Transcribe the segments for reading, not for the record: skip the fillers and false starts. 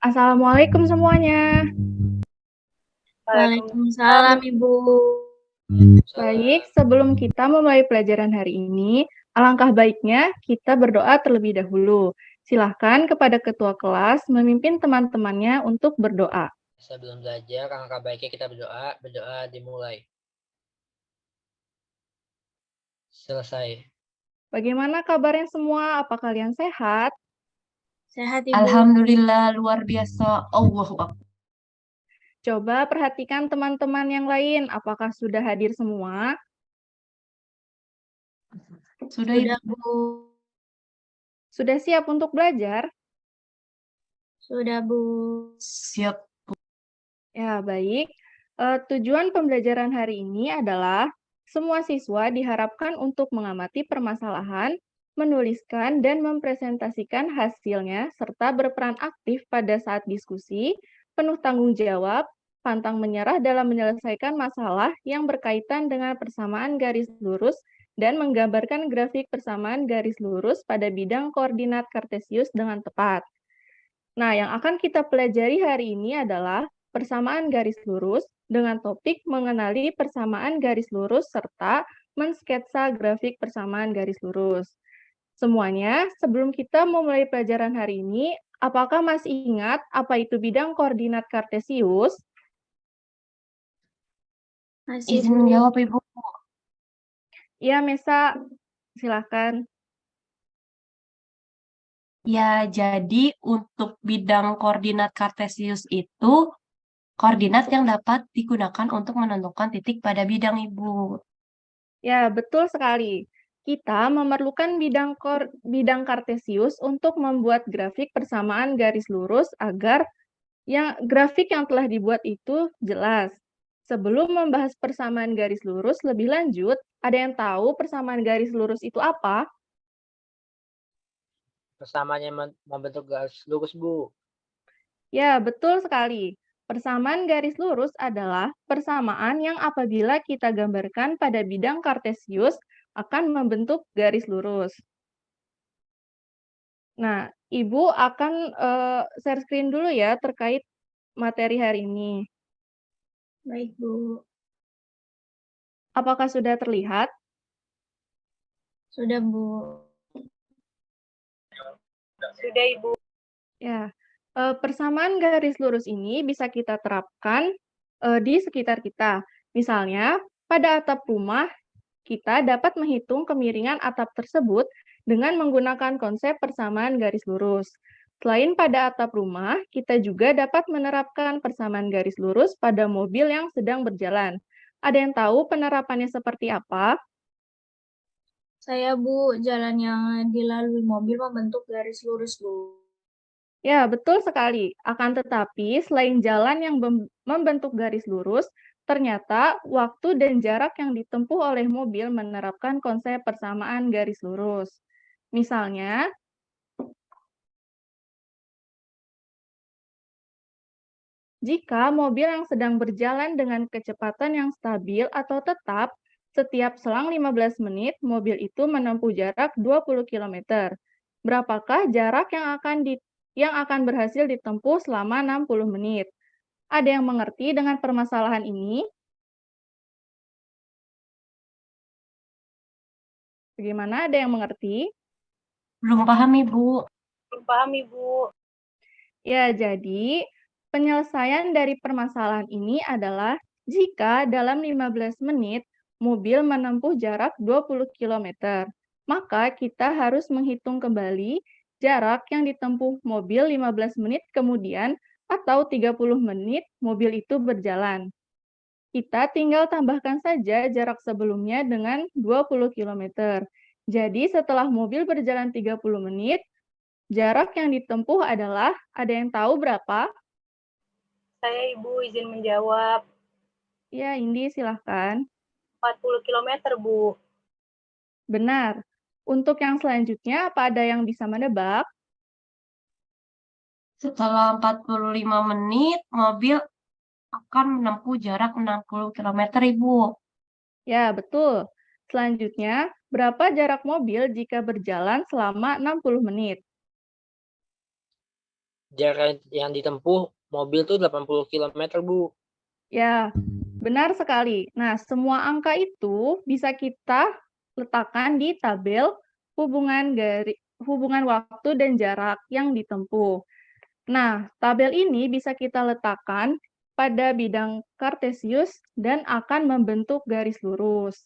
Assalamualaikum semuanya. Waalaikumsalam, Ibu. Baik, sebelum kita memulai pelajaran hari ini, alangkah baiknya kita berdoa terlebih dahulu. Silahkan kepada ketua kelas memimpin teman-temannya untuk berdoa. Sebelum belajar, alangkah baiknya kita berdoa. Berdoa dimulai. Selesai. Bagaimana kabarnya semua? Apa kalian sehat? Sehat, Ibu. Alhamdulillah luar biasa. Allahu Akbar. Coba perhatikan teman-teman yang lain, apakah sudah hadir semua? Sudah, Sudah, Ibu. Bu. Sudah siap untuk belajar? Sudah, Bu. Siap. Ya, baik. Tujuan pembelajaran hari ini adalah semua siswa diharapkan untuk mengamati permasalahan, menuliskan dan mempresentasikan hasilnya, serta berperan aktif pada saat diskusi, penuh tanggung jawab, pantang menyerah dalam menyelesaikan masalah yang berkaitan dengan persamaan garis lurus, dan menggambarkan grafik persamaan garis lurus pada bidang koordinat kartesius dengan tepat. Nah, yang akan kita pelajari hari ini adalah persamaan garis lurus dengan topik mengenali persamaan garis lurus serta mensketsa grafik persamaan garis lurus. Semuanya, sebelum kita memulai pelajaran hari ini, apakah masih ingat apa itu bidang koordinat kartesius? Masih, Izin Bu. menjawab, Ibu. Ya, Mesa, silakan. Ya, jadi untuk bidang koordinat kartesius itu koordinat yang dapat digunakan untuk menentukan titik pada bidang, Ibu. Ya, betul sekali. Kita memerlukan bidang kartesius untuk membuat grafik persamaan garis lurus agar grafik yang telah dibuat itu jelas. Sebelum membahas persamaan garis lurus lebih lanjut, ada yang tahu persamaan garis lurus itu apa? Persamaannya membentuk garis lurus, Bu. Ya, betul sekali. Persamaan garis lurus adalah persamaan yang apabila kita gambarkan pada bidang kartesius akan membentuk garis lurus. Nah, Ibu akan share screen dulu ya terkait materi hari ini. Baik, Bu. Apakah sudah terlihat? Sudah, Bu. Sudah, Ibu. Ya, persamaan garis lurus ini bisa kita terapkan di sekitar kita. Misalnya, pada atap rumah, kita dapat menghitung kemiringan atap tersebut dengan menggunakan konsep persamaan garis lurus. Selain pada atap rumah, kita juga dapat menerapkan persamaan garis lurus pada mobil yang sedang berjalan. Ada yang tahu penerapannya seperti apa? Saya, Bu, jalan yang dilalui mobil membentuk garis lurus, Bu. Ya, betul sekali. Akan tetapi, selain jalan yang membentuk garis lurus, ternyata waktu dan jarak yang ditempuh oleh mobil menerapkan konsep persamaan garis lurus. Misalnya, jika mobil yang sedang berjalan dengan kecepatan yang stabil atau tetap, setiap selang 15 menit, mobil itu menempuh jarak 20 km. Berapakah jarak yang akan berhasil ditempuh selama 60 menit? Ada yang mengerti dengan permasalahan ini? Bagaimana? Ada yang mengerti? Belum paham, Ibu. Belum paham, Ibu. Ya, jadi penyelesaian dari permasalahan ini adalah jika dalam 15 menit mobil menempuh jarak 20 km, maka kita harus menghitung kembali jarak yang ditempuh mobil 15 menit kemudian atau 30 menit mobil itu berjalan. Kita tinggal tambahkan saja jarak sebelumnya dengan 20 km. Jadi setelah mobil berjalan 30 menit, jarak yang ditempuh adalah, ada yang tahu berapa? Saya Ibu izin menjawab. Ya, Indi silahkan. 40 km, Bu. Benar. Untuk yang selanjutnya, apa ada yang bisa menebak? Setelah 45 menit, mobil akan menempuh jarak 60 km, Ibu. Ya, betul. Selanjutnya, berapa jarak mobil jika berjalan selama 60 menit? jarak yang ditempuh mobil tuh 80 km, Bu. Ya, benar sekali. Nah, semua angka itu bisa kita letakkan di tabel hubungan waktu dan jarak yang ditempuh. Nah, tabel ini bisa kita letakkan pada bidang kartesius dan akan membentuk garis lurus.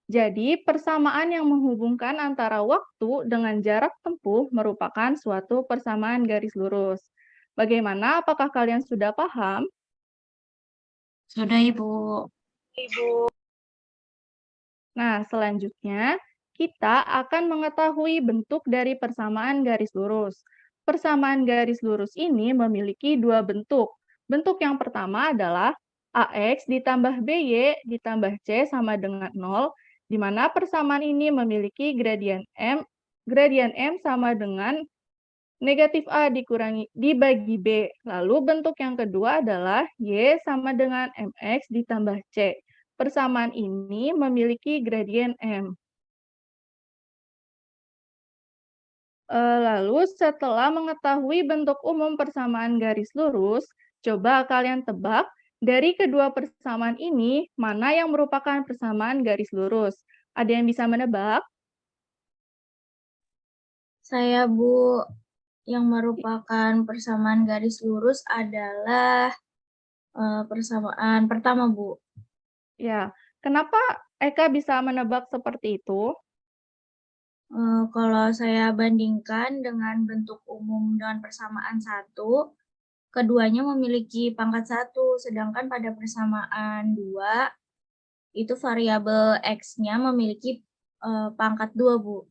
Jadi, persamaan yang menghubungkan antara waktu dengan jarak tempuh merupakan suatu persamaan garis lurus. Bagaimana? Apakah kalian sudah paham? Sudah, Ibu. Ibu. Nah, selanjutnya kita akan mengetahui bentuk dari persamaan garis lurus. Persamaan garis lurus ini memiliki dua bentuk. Bentuk yang pertama adalah AX ditambah BY ditambah C sama dengan 0, di mana persamaan ini memiliki gradien M sama dengan negatif A dibagi B. Lalu bentuk yang kedua adalah Y sama dengan MX ditambah C. Persamaan ini memiliki gradien M. Lalu setelah mengetahui bentuk umum persamaan garis lurus, coba kalian tebak dari kedua persamaan ini mana yang merupakan persamaan garis lurus. Ada yang bisa menebak? Saya, Bu, yang merupakan persamaan garis lurus adalah persamaan pertama, Bu. Ya, kenapa Eka bisa menebak seperti itu? Kalau saya bandingkan dengan bentuk umum dengan persamaan 1, keduanya memiliki pangkat 1, sedangkan pada persamaan 2, itu variabel X-nya memiliki pangkat 2, Bu.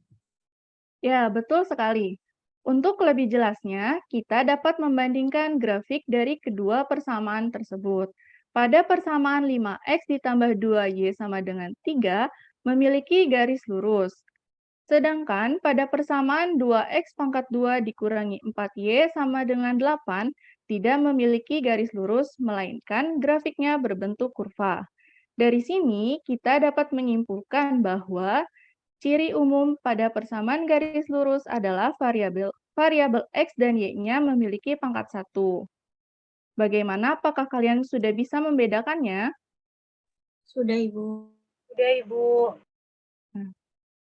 Ya, betul sekali. Untuk lebih jelasnya, kita dapat membandingkan grafik dari kedua persamaan tersebut. Pada persamaan 5X ditambah 2Y sama dengan 3, memiliki garis lurus. Sedangkan pada persamaan 2X pangkat 2 dikurangi 4Y sama dengan 8, tidak memiliki garis lurus, melainkan grafiknya berbentuk kurva. Dari sini, kita dapat menyimpulkan bahwa ciri umum pada persamaan garis lurus adalah variabel X dan Y-nya memiliki pangkat 1. Bagaimana? Apakah kalian sudah bisa membedakannya? Sudah, Ibu. Sudah, Ibu.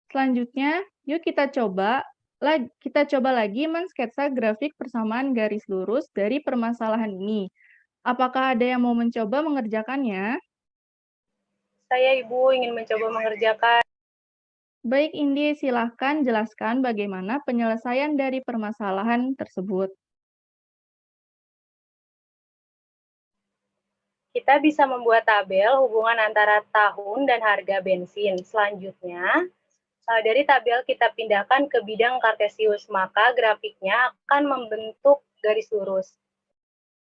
Selanjutnya, yuk kita coba lagi mensketsa grafik persamaan garis lurus dari permasalahan ini. Apakah ada yang mau mencoba mengerjakannya? Saya, Ibu, ingin mencoba mengerjakan. Baik, Indi, silahkan jelaskan bagaimana penyelesaian dari permasalahan tersebut. Kita bisa membuat tabel hubungan antara tahun dan harga bensin. Selanjutnya, dari tabel kita pindahkan ke bidang kartesius, maka grafiknya akan membentuk garis lurus.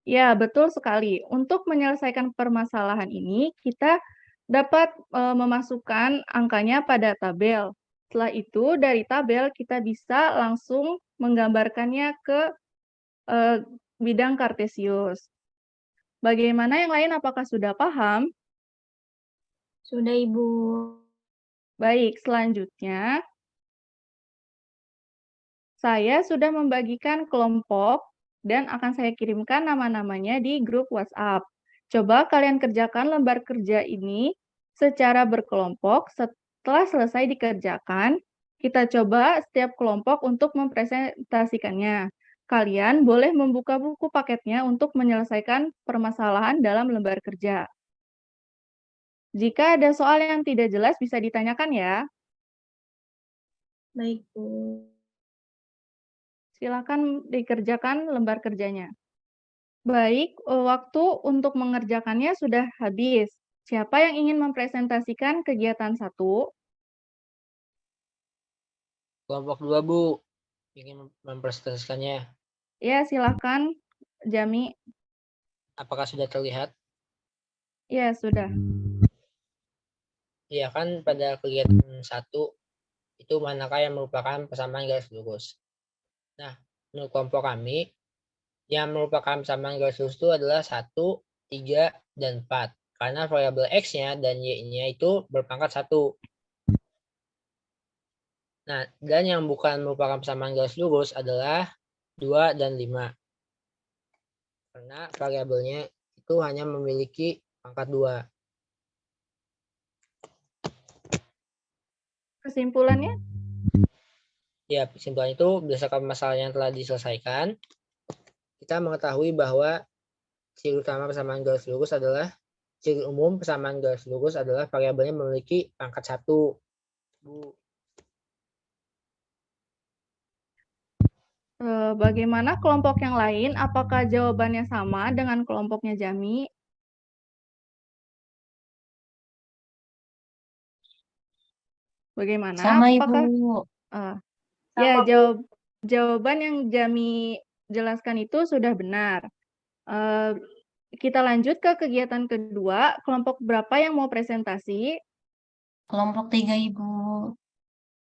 Ya, betul sekali. Untuk menyelesaikan permasalahan ini, kita dapat memasukkan angkanya pada tabel. Setelah itu, dari tabel kita bisa langsung menggambarkannya ke bidang kartesius. Bagaimana yang lain? Apakah sudah paham? Sudah, Ibu. Baik, selanjutnya saya sudah membagikan kelompok dan akan saya kirimkan nama-namanya di grup WhatsApp. Coba kalian kerjakan lembar kerja ini secara berkelompok. Setelah selesai dikerjakan, kita coba setiap kelompok untuk mempresentasikannya. Kalian boleh membuka buku paketnya untuk menyelesaikan permasalahan dalam lembar kerja. Jika ada soal yang tidak jelas, bisa ditanyakan ya. Baik, Bu. Silakan dikerjakan lembar kerjanya. Baik, waktu untuk mengerjakannya sudah habis. Siapa yang ingin mempresentasikan kegiatan 1? Kelompok 2, Bu, ingin mempresentasikannya. Ya, silakan, Jami. Apakah sudah terlihat? Ya, sudah. Iya kan, pada kegiatan 1 itu manakah yang merupakan persamaan garis lurus. Nah, menurut kelompok kami, yang merupakan persamaan garis lurus itu adalah 1, 3, dan 4. Karena variabel X-nya dan Y-nya itu berpangkat 1. Nah, dan yang bukan merupakan persamaan garis lurus adalah 2 dan 5. karena variabelnya itu hanya memiliki pangkat 2. Kesimpulannya? Ya, kesimpulan itu berdasarkan masalah yang telah diselesaikan, kita mengetahui bahwa ciri utama persamaan garis lurus adalah ciri umum persamaan garis lurus adalah variabelnya memiliki pangkat 1. Bu. Bagaimana kelompok yang lain? Apakah jawabannya sama dengan kelompoknya Jami? Bagaimana? Sama, Apakah Ibu. ya, Sama, Bu. jawaban yang Jami jelaskan itu sudah benar. Kita lanjut ke kegiatan kedua. Kelompok berapa yang mau presentasi? Kelompok 3, Ibu.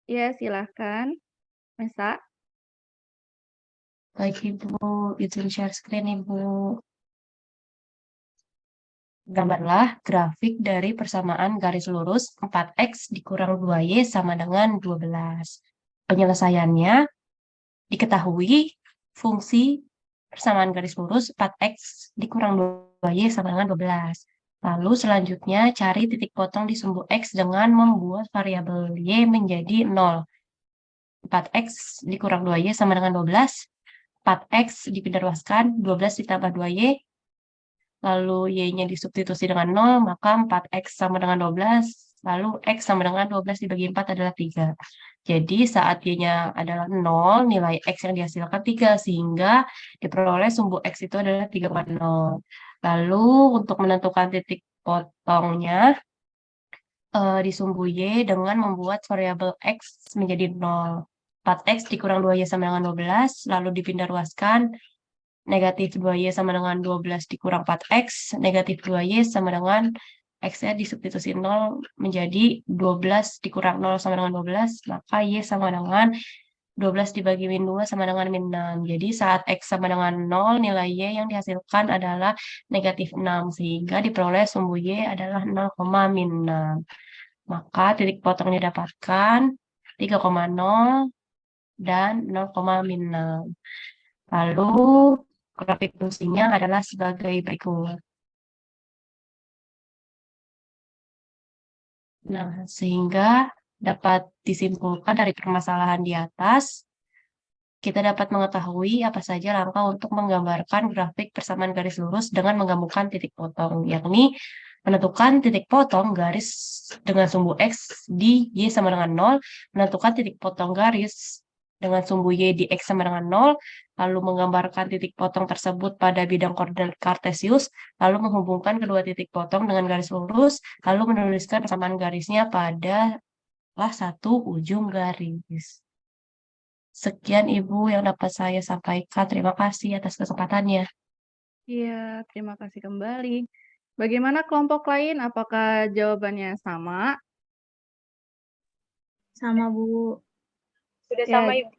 Ya, silahkan. Mesa. Baik, Ibu. Izin share screen, Ibu. Gambarlah grafik dari persamaan garis lurus 4x dikurang 2y sama dengan 12. Penyelesaiannya diketahui fungsi persamaan garis lurus 4x dikurang 2y sama dengan 12. Lalu selanjutnya cari titik potong di sumbu x dengan membuat variabel y menjadi 0. 4x dikurang 2y sama dengan 12. 4x dipindah ruaskan, 12 ditambah 2y, lalu y-nya disubstitusi dengan 0, maka 4x sama dengan 12, lalu x sama dengan 12 dibagi 4 adalah 3. Jadi saat y-nya adalah 0, nilai x yang dihasilkan 3, sehingga diperoleh sumbu x itu adalah 3,0. Lalu untuk menentukan titik potongnya, di sumbu y dengan membuat variabel x menjadi 0. 4x dikurang 2y sama dengan 12, lalu dipindah ruaskan, negatif 2y sama dengan 12 dikurang 4x, negatif 2y sama dengan x-nya disubstitusi 0 menjadi 12 dikurang 0 sama dengan 12, maka y sama dengan 12 dibagi min 2 sama dengan min 6. Jadi saat x sama dengan 0, nilai y yang dihasilkan adalah negatif 6, sehingga diperoleh sumbu y adalah 0, min 6. Maka titik potongnya didapatkan 3,0 dan 0, min 6. Lalu grafik fungsinya adalah sebagai berikut. Nah, sehingga dapat disimpulkan dari permasalahan di atas, kita dapat mengetahui apa saja langkah untuk menggambarkan grafik persamaan garis lurus dengan menggabungkan titik potong, yakni menentukan titik potong garis dengan sumbu x di y sama dengan 0, menentukan titik potong garis dengan sumbu y di x sama dengan 0, lalu menggambarkan titik potong tersebut pada bidang koordinat kartesius, lalu menghubungkan kedua titik potong dengan garis lurus, lalu menuliskan persamaan garisnya pada salah satu ujung garis. Sekian Ibu yang dapat saya sampaikan. Terima kasih atas kesempatannya. Iya, terima kasih kembali. Bagaimana kelompok lain? Apakah jawabannya sama? Sama, Bu. Sudah Ya. sama, Ibu.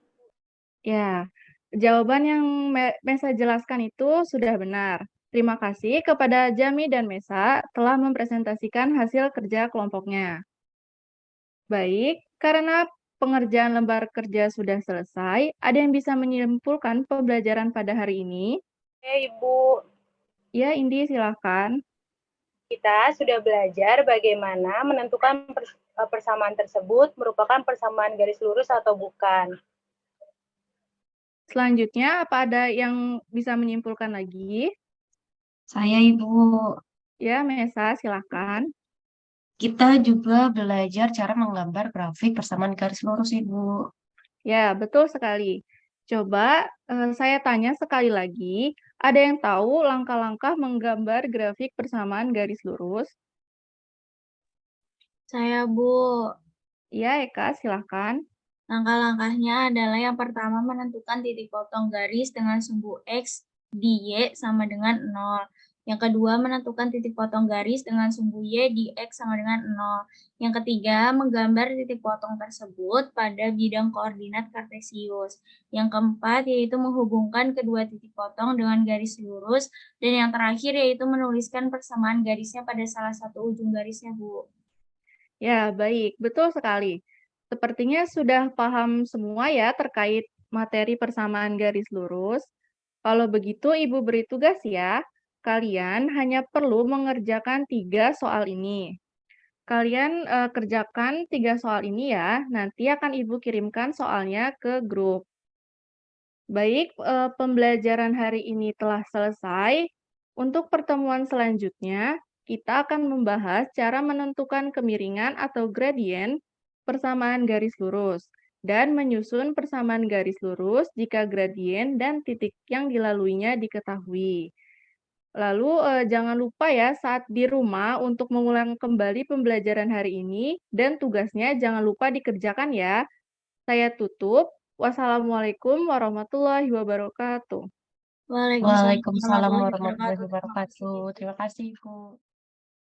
Ya, jawaban yang Mesa jelaskan itu sudah benar. Terima kasih kepada Jami dan Mesa telah mempresentasikan hasil kerja kelompoknya. Baik, karena pengerjaan lembar kerja sudah selesai, ada yang bisa menyimpulkan pembelajaran pada hari ini? Ibu. Ya, Indi, silakan. Kita sudah belajar bagaimana menentukan persamaan tersebut merupakan persamaan garis lurus atau bukan. Selanjutnya, apa ada yang bisa menyimpulkan lagi? Saya Ibu. Ya, Mesa, silakan. Kita juga belajar cara menggambar grafik persamaan garis lurus, Ibu. Ya, betul sekali. Coba saya tanya sekali lagi, ada yang tahu langkah-langkah menggambar grafik persamaan garis lurus? Saya, Bu. Ya, Eka, silakan. Langkah-langkahnya adalah yang pertama menentukan titik potong garis dengan sumbu x di y sama dengan 0. Yang kedua, menentukan titik potong garis dengan sumbu y di x sama dengan 0. Yang ketiga, menggambar titik potong tersebut pada bidang koordinat kartesius. Yang keempat, yaitu menghubungkan kedua titik potong dengan garis lurus. Dan yang terakhir, yaitu menuliskan persamaan garisnya pada salah satu ujung garisnya, Bu. Ya, baik. Betul sekali. Sepertinya sudah paham semua ya terkait materi persamaan garis lurus. Kalau begitu, Ibu beri tugas ya. Kalian hanya perlu mengerjakan 3 soal ini. Kalian kerjakan 3 soal ini ya, nanti akan Ibu kirimkan soalnya ke grup. Baik, pembelajaran hari ini telah selesai. Untuk pertemuan selanjutnya, kita akan membahas cara menentukan kemiringan atau gradien persamaan garis lurus dan menyusun persamaan garis lurus jika gradien dan titik yang dilaluinya diketahui. Lalu, jangan lupa ya saat di rumah untuk mengulang kembali pembelajaran hari ini dan tugasnya jangan lupa dikerjakan ya. Saya tutup. Wassalamualaikum warahmatullahi wabarakatuh. Waalaikumsalam Waalaikumsalam warahmatullahi warahmatullahi wabarakatuh. Terima kasih. wabarakatuh. Terima kasih, Bu.